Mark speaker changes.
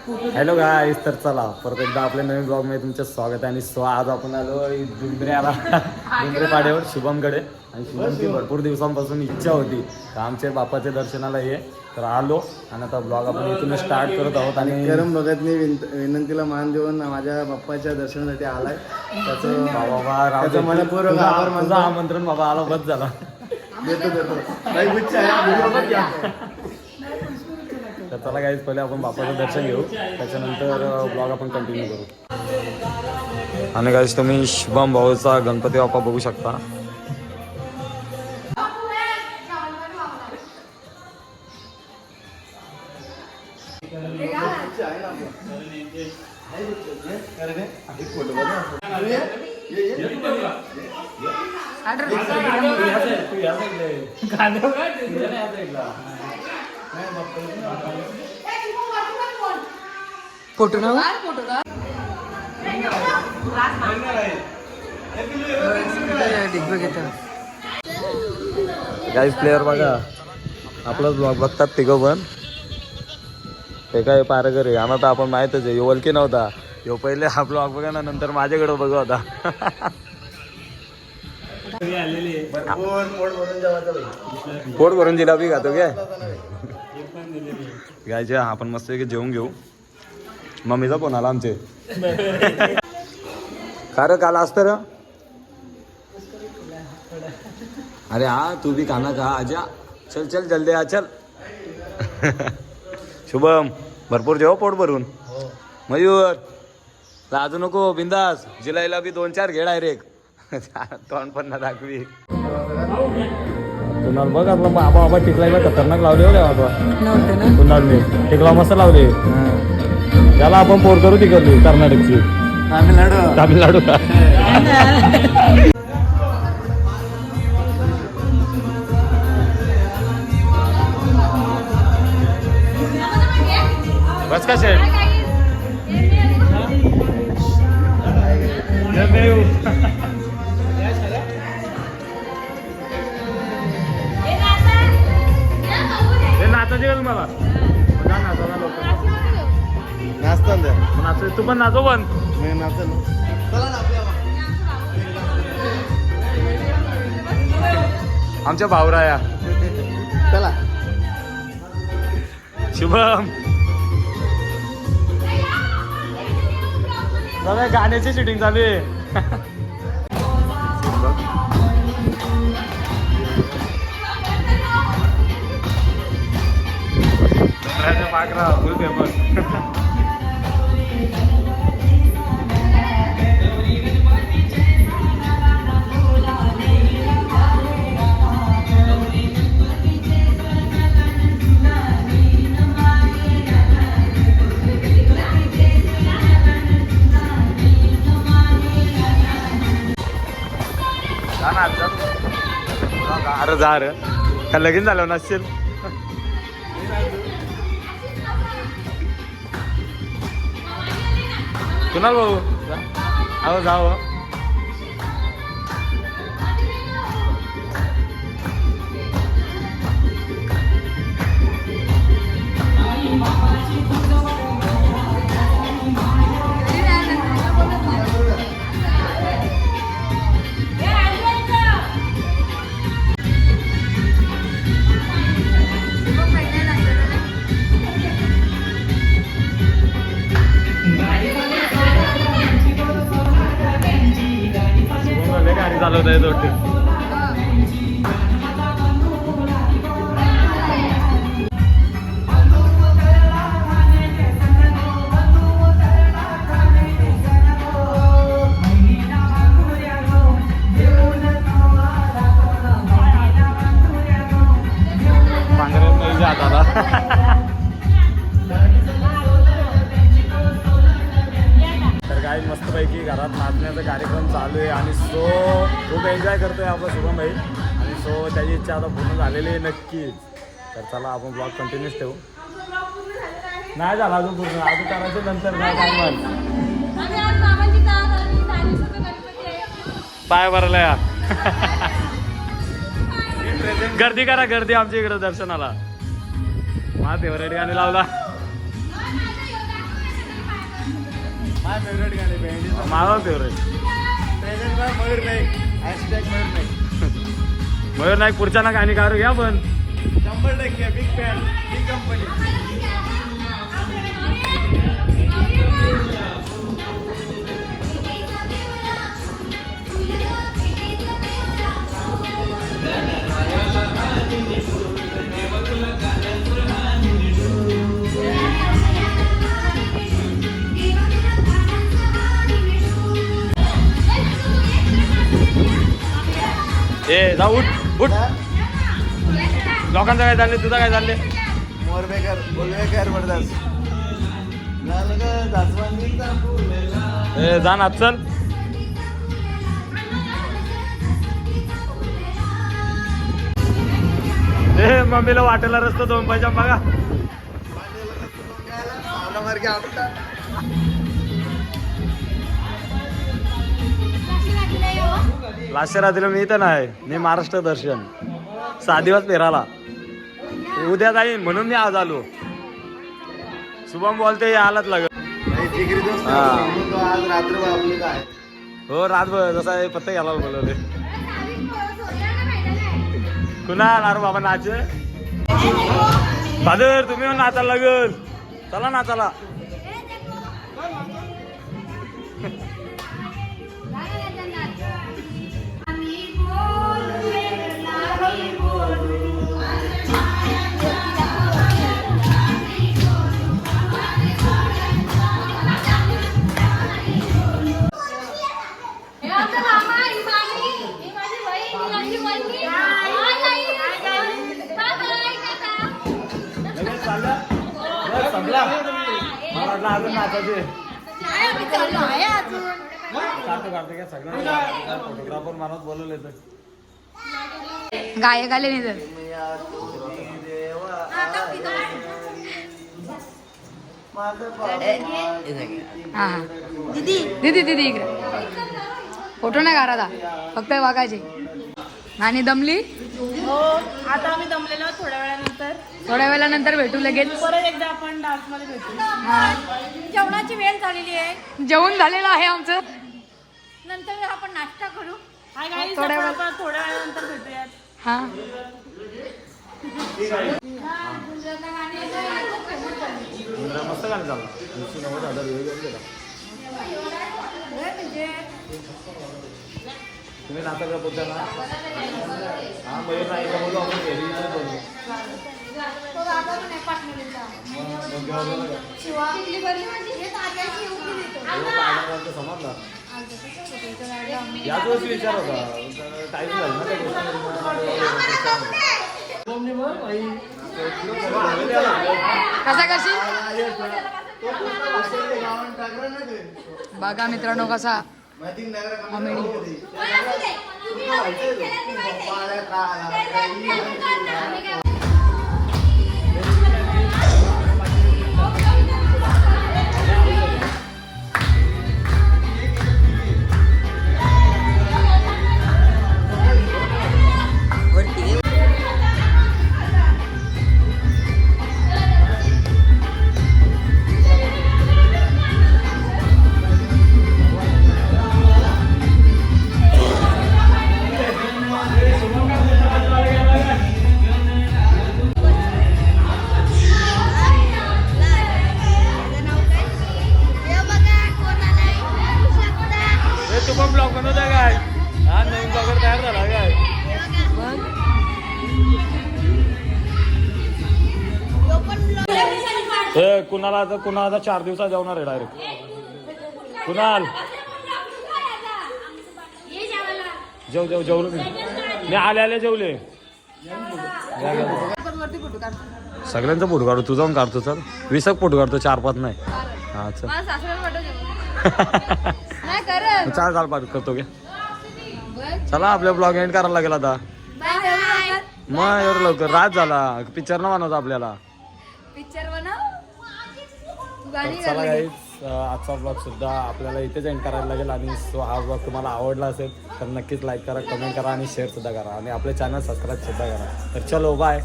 Speaker 1: Hello गाईस, तर चला परत एकदा आपल्या नवीन ब्लॉग मध्ये तुमचं स्वागत आहे. आणि आज आपण आलो डुंबरे पाड्यावर शुभमकडे. आणि शुभमची भरपूर दिवसांपासून इच्छा होती तर आमच्या बाप्पाच्या दर्शनाला ये, तर आलो आणि आता ब्लॉग आपण इथून स्टार्ट करत आहोत. आणि
Speaker 2: करम भगतनी विनंतीला मान देऊन माझ्या बाप्पाच्या दर्शनासाठी आलाय. त्याचं
Speaker 1: बाबा
Speaker 2: मनपूर्वक आभार मानतो.
Speaker 1: आमंत्रण बाबा आला बस झाला.
Speaker 2: देतो काही गुच्छ आहे.
Speaker 1: तर चला गाईज, पहिले आपण बाप्पाचं दर्शन घेऊ, त्याच्यानंतर ब्लॉग आपण कंटिन्यू करू. आणि गाईज तुम्ही शुभम भाऊचा गणपती बाप्पा बघू शकता.
Speaker 3: फोटो ना
Speaker 1: गाईज प्लेअर बघा, आपलाच ब्लॉग बघतात तिघं पण. ते काय पारकर आहे आम्हाला तर आपण माहीतच आहे. यो वलकी नव्हता, यो पहिले हा ब्लॉग बघा ना, नंतर माझ्याकडे बघू आता. पोट भरून जिलाबी खातो काय गायचे. आपण मस्त जेवून घेऊ. मम्मीचा फोन आला आमचे. का रे काल असतं र? अरे हा तू भी खाना खा, आजा. चल चल जल्दी आ चल. शुभम भरपूर जेव पोट भरून. मयूर लाजू नको, बिंदास. जिलाईला बी 2-4 घे डायरेक्ट. तोंड पण ना दाखवी. कुणाल बघ आपला बाबा टिकलायला खतरनाक लावले हो बाबा. कुणालने टिकला मस्त लावले. त्याला आपण पोर करू तिकडली कर्नाटकची. तामिळनाडू बस का शेट. नाचायचे का तुम्हाला? नाच तू पण नाचो पण. आमच्या भावराया
Speaker 2: चला
Speaker 1: शुभम बघा गाण्याची शूटिंग चालू आहे. पाकरा फुल फेमस. अरे जा रे, का लगीन झालं नसेल. कुणाल भाऊ अहो जाऊ. चालवत आहे दोटे. पांघऱ्यात नाही जात आता. काय मस्तपैकी घरात नाचण्याचा कार्यक्रम चालू आहे. आणि सो खूप एन्जॉय करतोय आपला शुभम भाई. आणि सो त्याची इच्छा आता पूर्ण झालेली आहे नक्कीच. तर चला आपण ब्लॉग कंटिन्यूच ठेवू. नाही झाला अजून पूर्ण, अजून करायचं नंतर काय काय पाय भरला या. गर्दी करा, गर्दी आमच्या इकडे दर्शनाला. माझा फेवरेट गाणी लावला.
Speaker 2: माय फेवरेट गाणे भेंडी
Speaker 1: माझा favourite
Speaker 2: present by Mayur Naik hashtag Mayur Naik
Speaker 1: Mayur Naik पुढच्या ना गाणी काढू घ्या पण
Speaker 2: 100% बिग फॅन बिग कंपनी
Speaker 1: ए जा उठ उठ लोकांचं काय चाललंय तुझं काय चाललंय
Speaker 2: मोरबेकर बोलवेकर बरदास झालं ग जास्वंदीचा फुलेला
Speaker 1: ए जा ना चल ए मम्मीला वाटेला रस्ता दोन पाहिजे बघा
Speaker 2: मार्गे आपटा
Speaker 1: लास्ट रात्रीला मी इथं नाही मी महाराष्ट्र दर्शन 6 दिवस फिरायला उद्या जाईन म्हणून मी आज आलो शुभम बोलते आलाच लागत
Speaker 2: जिगरी दोस्त
Speaker 1: हा.
Speaker 2: म्हणून तो आज रात्र आपली काय
Speaker 1: हो रातभर जसा पत्ता घ्यायला बोलवले कुणाल अरे बाबा नाच फादर तुम्ही पण नाचायला लागल चला नाचाला अजून नाचायचे काढतो काढतो काय सगळं फोटोग्राफर माणूस बोलवले तर
Speaker 3: गायक आले नाही तर हा हा दीदी दीदी दीदी इकडे फोटो नाही काढा फक्त वागायचे आणि दमली
Speaker 4: हो आता आम्ही जमलेलो आहोत थोड्या वेळानंतर
Speaker 3: थोड्या वेळानंतर भेटू लगेच
Speaker 4: परत एकदा आपण डान्स मध्ये भेटू
Speaker 3: हा.
Speaker 4: जेवणाची वेळ झालेली आहे
Speaker 3: जेवण झालेलं आहे आमचं
Speaker 4: नंतर आपण नाश्ता करू हाय गाईज
Speaker 3: थोड्या
Speaker 4: आपण
Speaker 3: वेळ-
Speaker 4: आपण थोड्या वेळानंतर भेटूयात
Speaker 3: हा
Speaker 1: मस्त गाणं झालं 90,000 व्ह्यू गेला तुम्ही नाचा का बोलता ना हा मयूर नाही का बोलू आपण घरी येऊन बोलू समजला याच वर्षी विचार होता टाईम झालं ना त्या
Speaker 3: कसा कशी बघा मित्रांनो कसा कॉमेडी
Speaker 1: तू पण ब्लॉग बनवता काय हा नवीन ब्लॉगर तयार झाला काय हे कुणाला 4 दिवसात जेवणार आहे डायरेक्ट कुणाल जेवलो मी आले जेवले सगळ्यांचा फोटो काढतो तू जाऊन काढतो चल 20 फोटो काढतो 4-5 नाही हा चल चाल चाल पाठ करतो घ्या चला आपल्या ब्लॉग एंड करायला लागेल आता मग एवढं लवकर रात झाला पिक्चर न बनवता आपल्याला
Speaker 3: पिक्चर बनव
Speaker 1: तर चला गाईज आजचा ब्लॉग सुद्धा आपल्याला इथेच एंड करायला लागेल आणि हा ब्लॉग तुम्हाला आवडला असेल तर नक्कीच लाईक करा कमेंट करा आणि शेअर सुद्धा करा आणि आपले चॅनल सबस्क्राईब सुद्धा करा तर चलो बाय